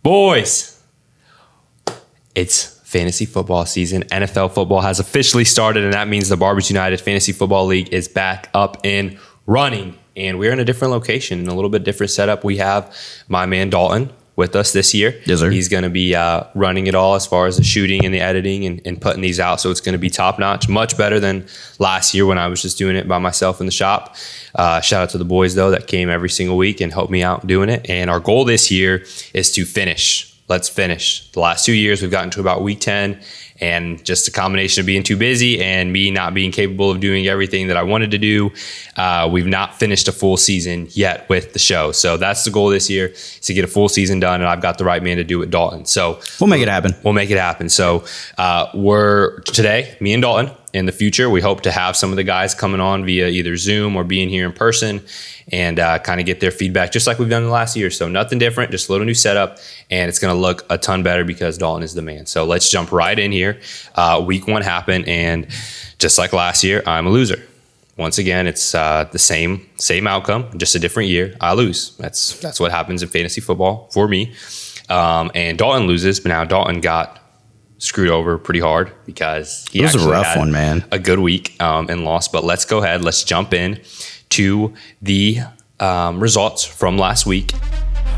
Boys, it's fantasy football season. NFL football has officially started, and that means the Barbers United Fantasy Football League is back up and running. And we're in a different location, in a little bit different setup. We have my man Dalton with us this year. Yes, sir. He's going to be running it all as far as the shooting and the editing and putting these out. So it's going to be top notch, much better than last year when I was just doing it by myself in the shop. Shout out to the boys, though, that came every single week and helped me out doing it. And our goal this year is to finish. Let's finish. The last 2 years, we've gotten to about week 10, and just a combination of being too busy and me not being capable of doing everything that I wanted to do. We've not finished a full season yet with the show. So that's the goal this year, is to get a full season done, and I've got the right man to do it, Dalton. So we'll make it happen. We'll make it happen. So we're today, me and Dalton. In the future, we hope to have some of the guys coming on via either Zoom or being here in person and kind of get their feedback, just like we've done the last year. So nothing different, just a little new setup, and it's going to look a ton better because Dalton is the man. So let's jump right in here. Week 1 happened, and just like last year, I'm a loser. Once again, it's the same outcome, just a different year. I lose. That's what happens in fantasy football for me. And Dalton loses, but now Dalton got screwed over pretty hard because he was actually a rough had one, man. A good week and lost. But let's go ahead. Let's jump in to the results from last week.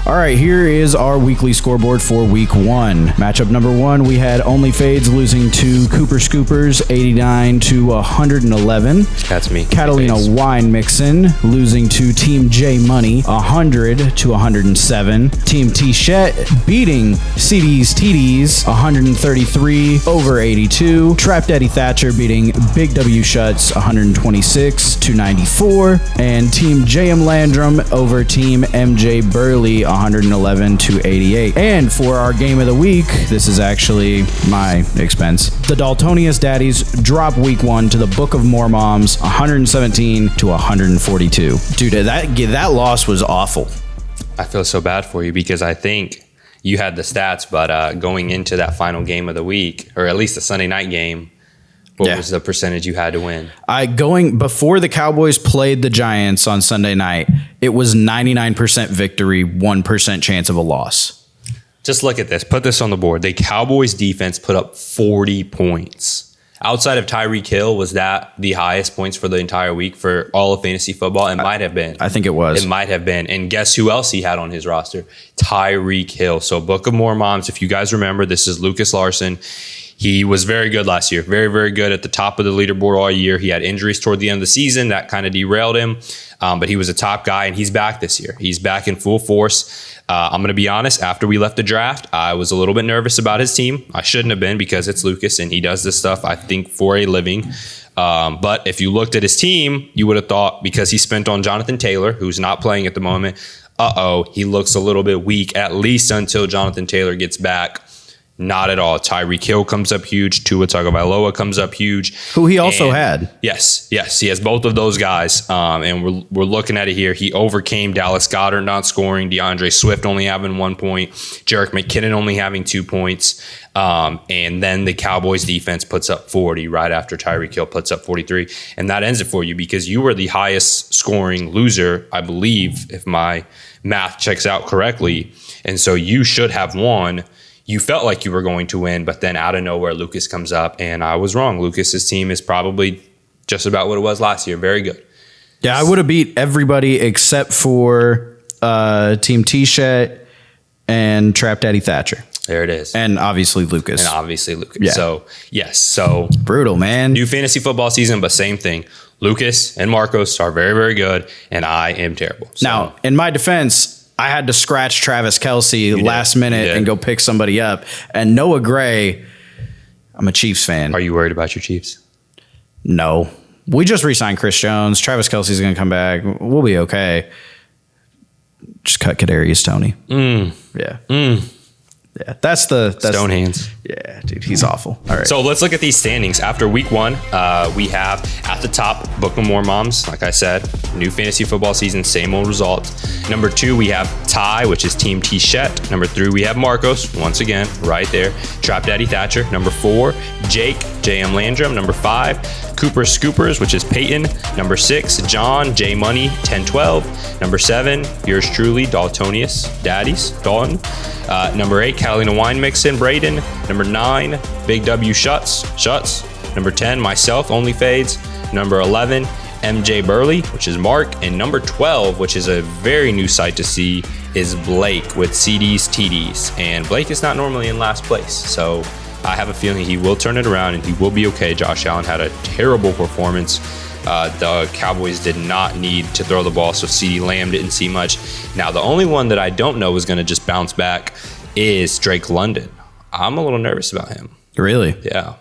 All right, here is our weekly scoreboard for week 1. Matchup number 1, we had Only Fades losing to Cooper Scoopers, 89 to 111. That's me. Catalina Wine Mixin losing to Team J Money, 100 to 107. Team T-Shet beating CD's TD's, 133 over 82. Trap Daddy Thatcher beating Big W Shuts, 126 to 94. And Team JM Landrum over Team MJ Burley, 111 to 88. And for our game of the week, this is actually my expense. The Daltonius Daddies drop week 1 to the Book of Mormoms, 117 to 142. Dude, that loss was awful. I feel so bad for you because I think you had the stats, but going into that final game of the week, or at least the Sunday night game, what was the percentage you had to win? Before the Cowboys played the Giants on Sunday night, it was 99% victory, 1% chance of a loss. Just look at this. Put this on the board. The Cowboys defense put up 40 points. Outside of Tyreek Hill, was that the highest points for the entire week for all of fantasy football? It might have been. I think it was. It might have been. And guess who else he had on his roster? Tyreek Hill. So Book of Mormoms, if you guys remember, this is Lucas Larson. He was very good last year. Very, very good at the top of the leaderboard all year. He had injuries toward the end of the season. That kind of derailed him. But he was a top guy, and he's back this year. He's back in full force. I'm going to be honest. After we left the draft, I was a little bit nervous about his team. I shouldn't have been because it's Lucas, and he does this stuff, I think, for a living. But if you looked at his team, you would have thought because he spent on Jonathan Taylor, who's not playing at the moment, he looks a little bit weak, at least until Jonathan Taylor gets back. Not at all. Tyreek Hill comes up huge. Tua Tagovailoa comes up huge. Who he also had. Yes. He has both of those guys. And we're looking at it here. He overcame Dallas Goedert not scoring, DeAndre Swift only having 1 point, Jerick McKinnon only having 2 points. And then the Cowboys defense puts up 40 right after Tyreek Hill puts up 43. And that ends it for you because you were the highest scoring loser, I believe, if my math checks out correctly. And so you should have won. You felt like you were going to win, but then out of nowhere, Lucas comes up, and I was wrong. Lucas's team is probably just about what it was last year. Very good. Yeah, I would have beat everybody except for Team T-Shet and Trap Daddy Thatcher. There it is. And obviously Lucas. Yeah. So, yes. So brutal, man. New fantasy football season, but same thing. Lucas and Marcos are very, very good, and I am terrible. So, now, in my defense, I had to scratch Travis Kelce last minute and go pick somebody up. And Noah Gray, I'm a Chiefs fan. Are you worried about your Chiefs? No. We just re-signed Chris Jones. Travis Kelce's going to come back. We'll be okay. Just cut Kadarius Toney. Yeah. Yeah, that's Stone hands. Yeah, dude, he's awful. All right. So let's look at these standings. After week 1, we have at the top Book of Mormoms. Like I said, new fantasy football season, same old results. Number 2, we have Ty, which is Team T-Shet. Number 3, we have Marcos, once again, right there. Trap Daddy Thatcher. Number 4, Jake, JM Landrum. Number 5, Cooper Scoopers, which is Peyton. Number 6, John J Money 1012. Number 7, yours truly, Daltonius Daddies Dalton. Number 8, Catalina Wine Mixin Braden. Number 9, Big W Shuts. Number 10, myself Only Fades. Number 11, MJ Burley, which is Mark. And number 12, which is a very new sight to see, is Blake with CDs TDs. And Blake is not normally in last place, so I have a feeling he will turn it around and he will be okay. Josh Allen had a terrible performance. The Cowboys did not need to throw the ball, so CeeDee Lamb didn't see much. Now, the only one that I don't know is going to just bounce back is Drake London. I'm a little nervous about him. Really? Yeah.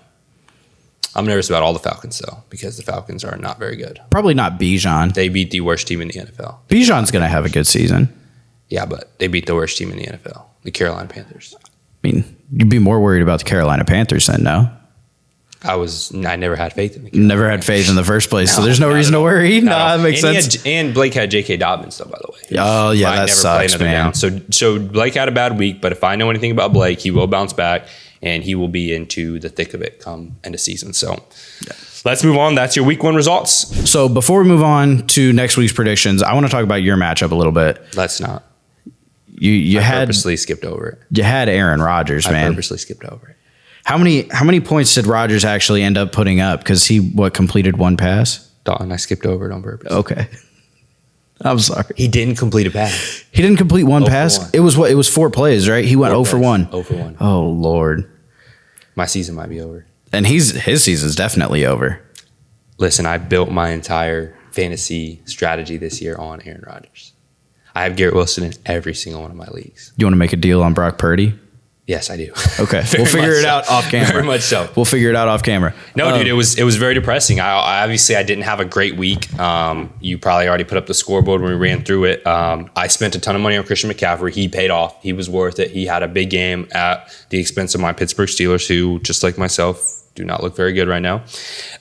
I'm nervous about all the Falcons, though, because the Falcons are not very good. Probably not Bijan. They beat the worst team in the NFL. Bijan's going to have a good season. Yeah, but they beat the worst team in the NFL, the Carolina Panthers. I mean, you'd be more worried about the Carolina Panthers then, no? I never had faith in the Carolina Never had faith in the first place, so there's no reason to worry. No, that makes sense. And Blake had J.K. Dobbins, though, by the way. Oh, yeah, that sucks, man. So Blake had a bad week, but if I know anything about Blake, he will bounce back, and he will be into the thick of it come end of season. So let's move on. That's your week 1 results. So before we move on to next week's predictions, I want to talk about your matchup a little bit. Let's not. You I purposely skipped over it. You had Aaron Rodgers, man. I purposely skipped over it. How many points did Rodgers actually end up putting up? Because he completed 1 pass? Dalton, I skipped over it on purpose. Okay. I'm sorry. He didn't complete a pass. He didn't complete 1 pass? 1. It was 4 plays, right? He went 0 for 1. 0 for 1. Oh, Lord. My season might be over. And his season's definitely over. Listen, I built my entire fantasy strategy this year on Aaron Rodgers. I have Garrett Wilson in every single one of my leagues. You want to make a deal on Brock Purdy? Yes, I do. Okay, we'll figure it out off camera. Very much so. We'll figure it out off camera. No, dude, it was very depressing. I obviously didn't have a great week. You probably already put up the scoreboard when we ran through it. I spent a ton of money on Christian McCaffrey. He paid off. He was worth it. He had a big game at the expense of my Pittsburgh Steelers, who, just like myself, do not look very good right now.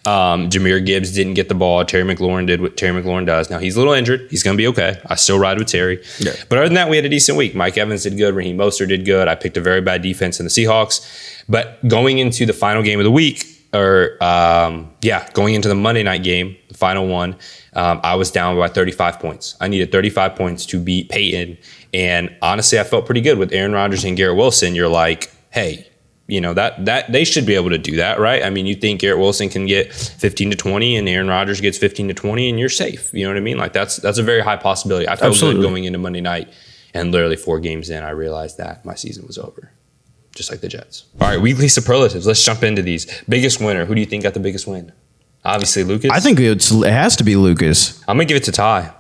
Jahmyr Gibbs didn't get the ball. Terry McLaurin did what Terry McLaurin does. Now, he's a little injured. He's going to be okay. I still ride with Terry. Yeah. But other than that, we had a decent week. Mike Evans did good. Raheem Mostert did good. I picked a very bad defense in the Seahawks. But going into the final game of the week, going into the Monday night game, the final one, I was down by 35 points. I needed 35 points to beat Peyton. And honestly, I felt pretty good with Aaron Rodgers and Garrett Wilson. You're like, hey, you know, that they should be able to do that, right? I mean, you think Garrett Wilson can get 15 to 20 and Aaron Rodgers gets 15 to 20 and you're safe. You know what I mean? Like that's a very high possibility. I felt good going into Monday night, and literally 4 games in, I realized that my season was over, just like the Jets. All right, weekly superlatives. Let's jump into these. Biggest winner. Who do you think got the biggest win? Obviously, Lucas. I think it has to be Lucas. I'm going to give it to Ty.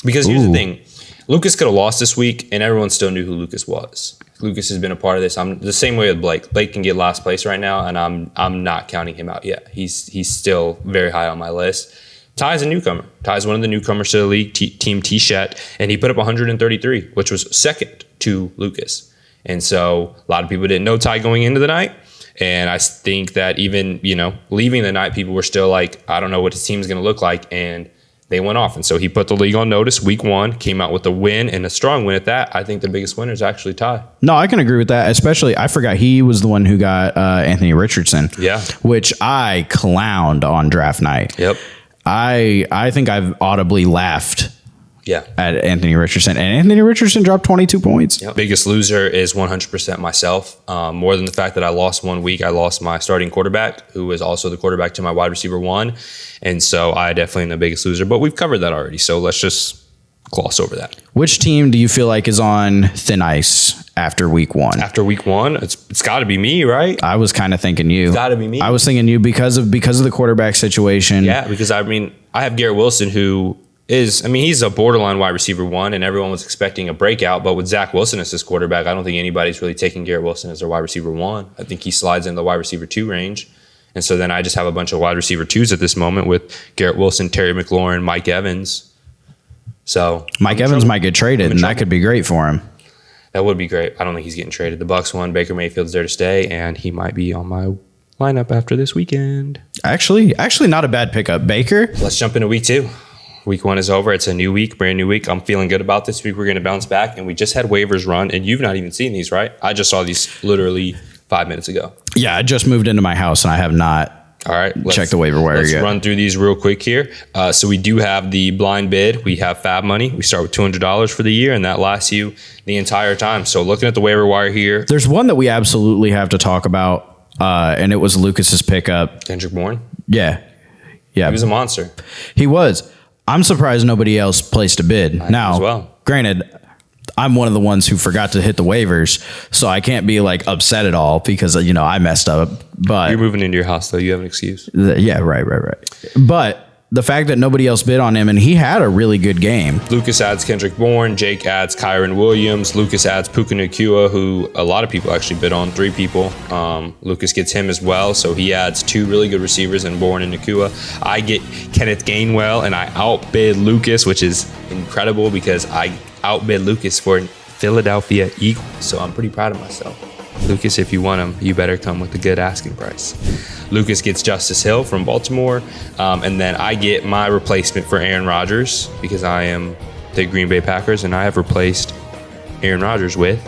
Because here's the thing. Lucas could have lost this week, and everyone still knew who Lucas was. Lucas has been a part of this. I'm the same way with Blake. Blake can get last place right now, and I'm not counting him out yet. He's still very high on my list. Ty's a newcomer. Ty's one of the newcomers to the league, Team T-Shet, and he put up 133, which was second to Lucas. And so a lot of people didn't know Ty going into the night. And I think that even, leaving the night, people were still like, I don't know what his team's going to look like. And they went off. And so he put the league on notice week 1, came out with a win and a strong win at that. I think the biggest winner is actually Ty. No, I can agree with that. Especially, I forgot he was the one who got Anthony Richardson. Yeah. Which I clowned on draft night. Yep. I think I've audibly laughed. Yeah. At Anthony Richardson. And Anthony Richardson dropped 22 points. Yep. Biggest loser is 100% myself. More than the fact that I lost 1 week, I lost my starting quarterback, who was also the quarterback to my wide receiver 1. And so I definitely am the biggest loser. But we've covered that already. So let's just gloss over that. Which team do you feel like is on thin ice after week 1? After week 1, it's got to be me, right? I was kind of thinking you. It's got to be me. I was thinking you because of the quarterback situation. Yeah, because I have Garrett Wilson, who he's a borderline wide receiver 1, and everyone was expecting a breakout. But with Zach Wilson as his quarterback, I don't think anybody's really taking Garrett Wilson as their wide receiver 1. I think he slides in the wide receiver 2 range. And so then I just have a bunch of wide receiver 2s at this moment with Garrett Wilson, Terry McLaurin, Mike Evans. So Mike Evans might get traded, and that could be great for him. That would be great. I don't think he's getting traded. The Bucs won. Baker Mayfield's there to stay, and he might be on my lineup after this weekend. Actually not a bad pickup. Baker. Let's jump into week 2. Week 1 is over. It's a new week, brand new week. I'm feeling good about this week. We're going to bounce back, and we just had waivers run, and you've not even seen these, right? I just saw these literally 5 minutes ago. Yeah, I just moved into my house, and I have not All right. Check the waiver wire. Let's run through these real quick here. So we do have the blind bid. We have Fab Money. We start with $200 for the year, and that lasts you the entire time. So looking at the waiver wire here. There's one that we absolutely have to talk about, and it was Lucas's pickup. Kendrick Bourne. Yeah. He was a monster. He was. I'm surprised nobody else placed a bid. Now, as well. Granted, I'm one of the ones who forgot to hit the waivers, so I can't be like upset at all because I messed up. But you're moving into your house, though. You have an excuse. Yeah, right. But the fact that nobody else bid on him, and he had a really good game. Lucas adds Kendrick Bourne. Jake adds Kyron Williams. Lucas adds Puka Nacua, who a lot of people actually bid on. 3 people. Lucas gets him as well, so he adds 2 really good receivers in Bourne and Nacua. I get Kenneth Gainwell, and I outbid Lucas, which is incredible because I outbid Lucas for Philadelphia Eagles, so I'm pretty proud of myself. Lucas, if you want him, you better come with a good asking price. Lucas gets Justice Hill from Baltimore, and then I get my replacement for Aaron Rodgers because I am the Green Bay Packers, and I have replaced Aaron Rodgers with,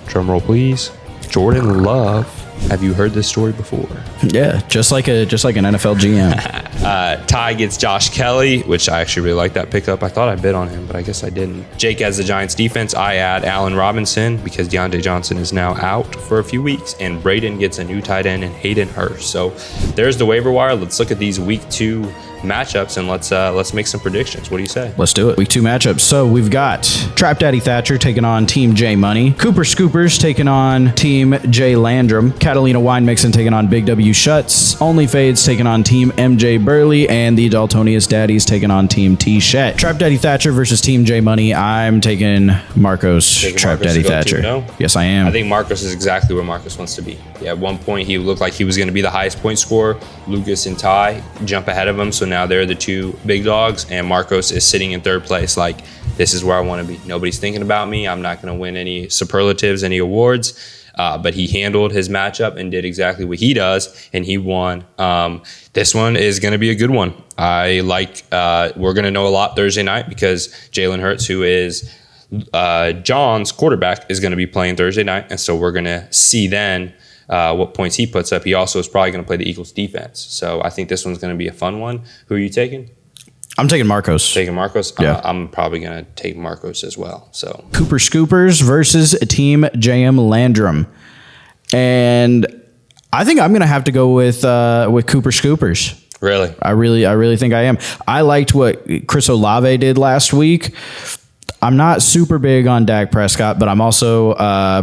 drumroll please, Jordan Love. Have you heard this story before? Yeah, just like an NFL GM. Ty gets Josh Kelly, which I actually really like that pickup. I thought I bid on him, but I guess I didn't. Jake has the Giants defense. I add Allen Robinson because Deontay Johnson is now out for a few weeks, and Braden gets a new tight end in Hayden Hurst. So there's the waiver wire. Let's look at these week 2 matchups and let's make some predictions. What do you say? Let's do it. Week 2 matchups. So we've got Trap Daddy Thatcher taking on Team J Money, Cooper Scoopers taking on Team J Landrum, Catalina Wine Mixon taking on Big W Shuts, Only Fades taking on Team MJ Burley, and the Daltonius Daddies taking on Team T Shet. Trap Daddy Thatcher versus Team J Money. I'm taking Marcos. Trap Daddy Thatcher. Yes, I am. I think Marcos is exactly where Marcos wants to be. Yeah, at one point he looked like he was going to be the highest point scorer. Lucas and Ty jump ahead of him, so now they're the 2 big dogs, and Marcos is sitting in 3rd place. Like, this is where I want to be. Nobody's thinking about me. I'm not going to win any superlatives, any awards. But he handled his matchup and did exactly what he does, and he won. This one is going to be a good one. I like. We're going to know a lot Thursday night because Jalen Hurts, who is John's quarterback, is going to be playing Thursday night, and so we're going to see then what points he puts up. He also is probably going to play the Eagles defense. So I think this one's going to be a fun one. Who are you taking? I'm taking Marcos. Taking Marcos? Yeah. I'm probably going to take Marcos as well. So Cooper Scoopers versus Team JM Landrum. And I think I'm going to have to go with Cooper Scoopers. Really? I really think I am. I liked what Chris Olave did last week. I'm not super big on Dak Prescott, but I'm also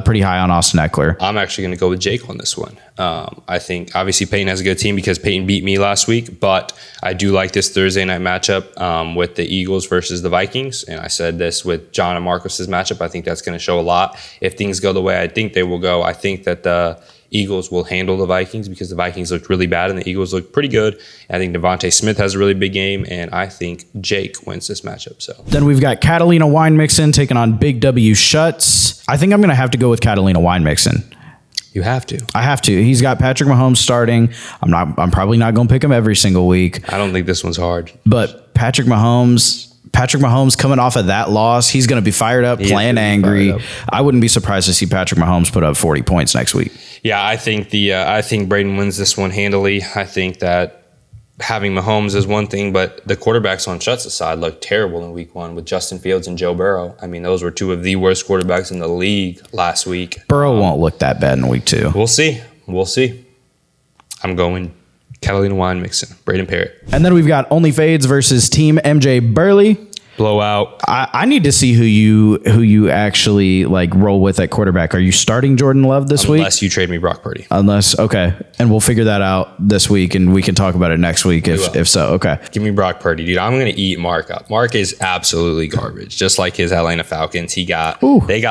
pretty high on Austin Eckler. I'm actually going to go with Jake on this one. I think obviously Peyton has a good team because Peyton beat me last week, but I do like this Thursday night matchup with the Eagles versus the Vikings. And I said this with John and Marcus's matchup. I think that's going to show a lot. If things go the way I think they will go, I think that the Eagles will handle the Vikings because the Vikings looked really bad and the Eagles looked pretty good. I think Devontae Smith has a really big game, and I think Jake wins this matchup. So then we've got Catalina Wine Mixon taking on Big W Shuts. I think I'm going to have to go with Catalina Wine Mixon. You have to. I have to. He's got Patrick Mahomes starting. I'm probably not going to pick him every single week. I don't think this one's hard. But Patrick Mahomes coming off of that loss, he's going to be fired up, playing angry. I wouldn't be surprised to see Patrick Mahomes put up 40 points next week. Yeah, I think Braden wins this one handily. I think that having Mahomes is one thing, but the quarterbacks on Shuts' side looked terrible in week 1 with Justin Fields and Joe Burrow. I mean, those were 2 of the worst quarterbacks in the league last week. Burrow won't look that bad in week 2. We'll see. I'm going Catalina Wine Mixon, Braden Parrott. And then we've got Only Fades versus Team MJ Burley. Blowout. I need to see who you actually like roll with at quarterback. Are you starting Jordan Love this week? Unless you trade me Brock Purdy. Okay. And we'll figure that out this week and we can talk about it next week if so. Okay. Give me Brock Purdy, dude. I'm going to eat Mark up. Mark is absolutely garbage. Just like his Atlanta Falcons. They got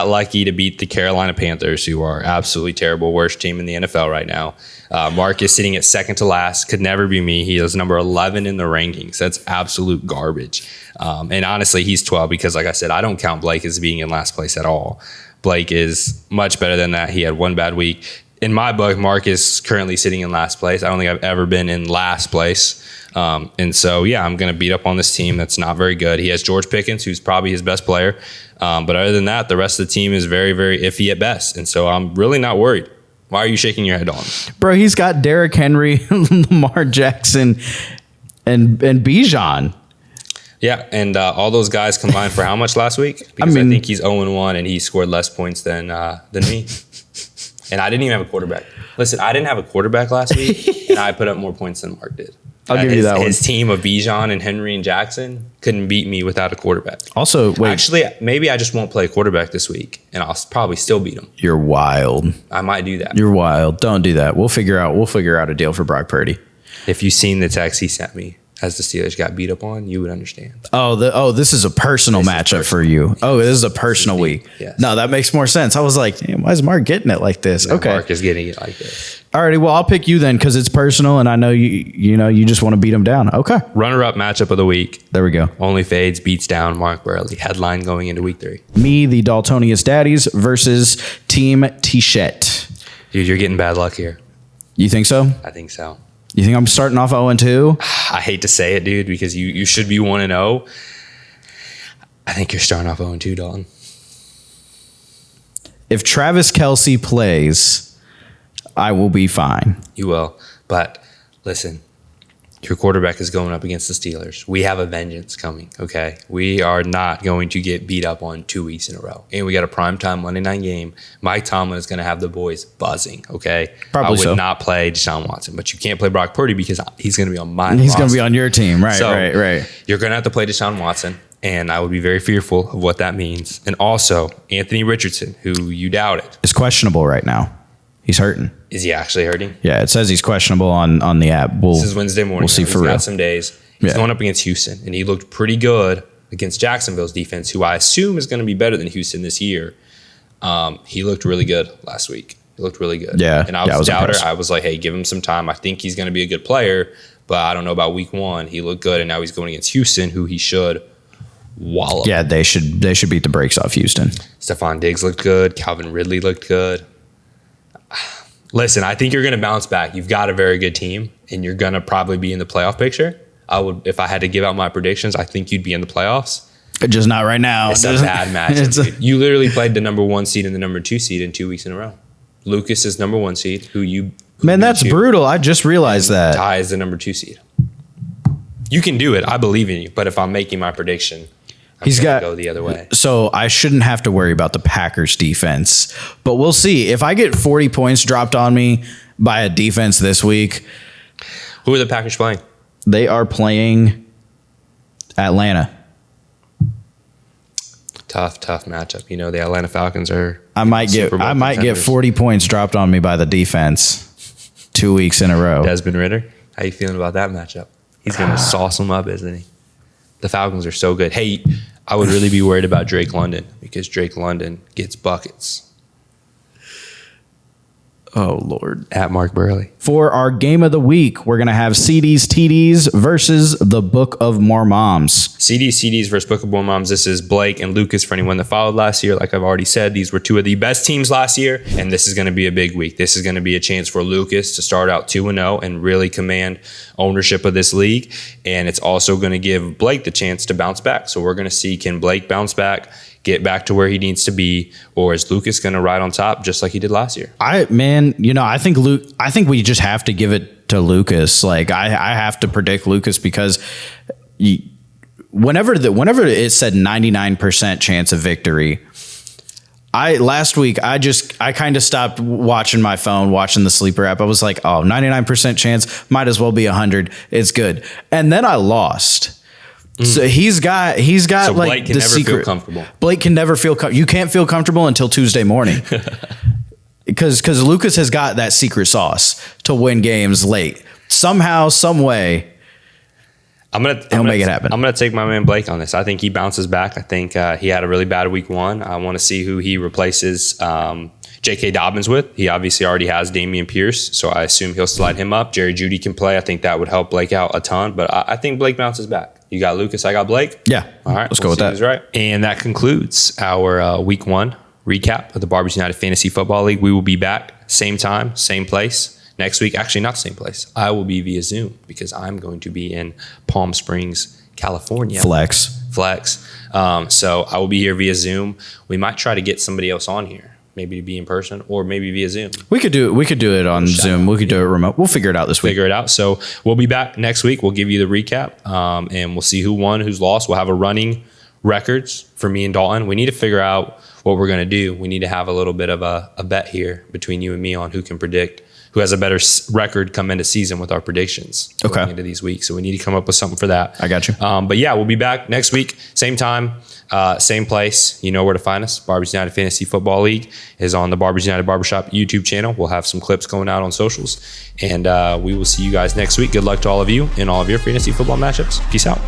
lucky to beat the Carolina Panthers, who are absolutely terrible, worst team in the NFL right now. Mark is sitting at second to last. Could never be me. He is number 11 in the rankings. That's absolute garbage. And honestly, he's 12 because, like I said, I don't count Blake as being in last place at all. Blake is much better than that. He had one bad week. In my book, Mark is currently sitting in last place. I don't think I've ever been in last place. And so, yeah, I'm going to beat up on this team that's not very good. He has George Pickens, who's probably his best player. But other than that, the rest of the team is very, very iffy at best. And so I'm really not worried. Why are you shaking your head on? Bro, he's got Derrick Henry, Lamar Jackson, and Bijan. Yeah, and all those guys combined for how much last week? Because I think he's 0-1 and he scored less points than me. And I didn't even have a quarterback. Listen, I didn't have a quarterback last week, and I put up more points than Mark did. I'll give you that one. His team of Bijan and Henry and Jackson couldn't beat me without a quarterback. Also, wait. Actually, maybe I just won't play a quarterback this week, and I'll probably still beat him. You're wild. I might do that. You're wild. Don't do that. We'll figure out a deal for Brock Purdy. If you've seen the text he sent me as the Steelers got beat up on, you would understand. This is a personal matchup for you. Oh, this is a personal week. Yes. No, that makes more sense. I was like, damn, why is Mark getting it like this? No, okay. Mark is getting it like this. Alrighty, well, I'll pick you then because it's personal and I know you just want to beat him down. Okay. Runner-up matchup of the week. There we go. Only Fades beats down Mark Burley. Headline going into week 3. Me, the Daltonius Daddies versus Team T-Shet. Dude, you're getting bad luck here. You think so? I think so. You think I'm starting off 0-2? I hate to say it, dude, because you should be 1-0. I think you're starting off 0-2, Dalton. If Travis Kelce plays, I will be fine. You will. But listen, your quarterback is going up against the Steelers. We have a vengeance coming, okay? We are not going to get beat up on 2 weeks in a row. And we got a primetime Monday night game. Mike Tomlin is going to have the boys buzzing, okay? Probably so. I would not play Deshaun Watson, but you can't play Brock Purdy because he's going to be on my He's going to be on your team. Right, right. You're going to have to play Deshaun Watson, and I would be very fearful of what that means. And also, Anthony Richardson, who you doubted. Is questionable right now. He's hurting. Is he actually hurting? Yeah, it says he's questionable on the app. This is Wednesday morning. We'll see for real. He's got some days. He's going up against Houston, and he looked pretty good against Jacksonville's defense, who I assume is going to be better than Houston this year. He looked really good last week. He looked really good. Yeah. And I was a doubter. Impressed. I was like, hey, give him some time. I think he's going to be a good player, but I don't know about week 1. He looked good, and now he's going against Houston, who he should wallop. Yeah, they should beat the brakes off Houston. Stephon Diggs looked good. Calvin Ridley looked good. Listen, I think you're going to bounce back. You've got a very good team, and you're going to probably be in the playoff picture. If I had to give out my predictions, I think you'd be in the playoffs. Just not right now. It's a bad matchup. You literally played the number 1 seed and the number 2 seed in 2 weeks in a row. Lucas is number 1 seed, Man, that's brutal. I just realized that. Ty is the number 2 seed. You can do it. I believe in you. But if I'm making my prediction, He's got to go the other way. So I shouldn't have to worry about the Packers defense, but we'll see. If I get 40 points dropped on me by a defense this week. Who are the Packers playing? They are playing Atlanta. Tough matchup. You know, the Atlanta Falcons are. I might get 40 points dropped on me by the defense 2 weeks in a row. Desmond Ridder, how you feeling about that matchup? He's going to sauce them up, isn't he? The Falcons are so good. Hey, I would really be worried about Drake London because Drake London gets buckets. Oh, Lord. At Mark Burley. For our game of the week, we're going to have CDs, TDs versus the Book of Mormoms. CDs versus Book of Mormoms. This is Blake and Lucas for anyone that followed last year. Like I've already said, these were 2 of the best teams last year, and this is going to be a big week. This is going to be a chance for Lucas to start out 2-0 and really command ownership of this league, and it's also going to give Blake the chance to bounce back. So we're going to see, can Blake bounce back, get back to where he needs to be, or is Lucas going to ride on top just like he did last year? I think we just have to give it to Lucas. Like I have to predict Lucas because whenever it said 99% chance of victory, last week I kind of stopped watching my phone, watching the sleeper app. I was like, oh, 99% chance, might as well be 100. It's good. And then I lost. So he's got so like Blake can the never secret. feel comfortable. Blake can never feel you can't feel comfortable until Tuesday morning. Because Lucas has got that secret sauce to win games late. Somehow, some way, he'll make it happen. I'm gonna take my man Blake on this. I think he bounces back. I think he had a really bad week 1. I want to see who he replaces J.K. Dobbins with. He obviously already has Dameon Pierce, so I assume he'll slide him up. Jerry Jeudy can play. I think that would help Blake out a ton, but I think Blake bounces back. You got Lucas, I got Blake? Yeah. All right. Let's go with that. Who's right. And that concludes our week 1 recap of the Barbers United Fantasy Football League. We will be back same time, same place next week. Actually, not the same place. I will be via Zoom because I'm going to be in Palm Springs, California. Flex. So I will be here via Zoom. We might try to get somebody else on here. maybe be in person or maybe via Zoom. We could do it on Zoom. We could do it remote. We'll figure it out this week. Figure it out. So we'll be back next week. We'll give you the recap, and we'll see who won, who's lost. We'll have a running records for me and Dalton. We need to figure out what we're going to do. We need to have a little bit of a bet here between you and me on who can predict, who has a better record come into season with our predictions going into these weeks. So we need to come up with something for that. I got you. But yeah, we'll be back next week, same time, same place. You know where to find us. Barbers United Fantasy Football League is on the Barbers United Barbershop YouTube channel. We'll have some clips going out on socials, and we will see you guys next week. Good luck to all of you in all of your fantasy football matchups. Peace out.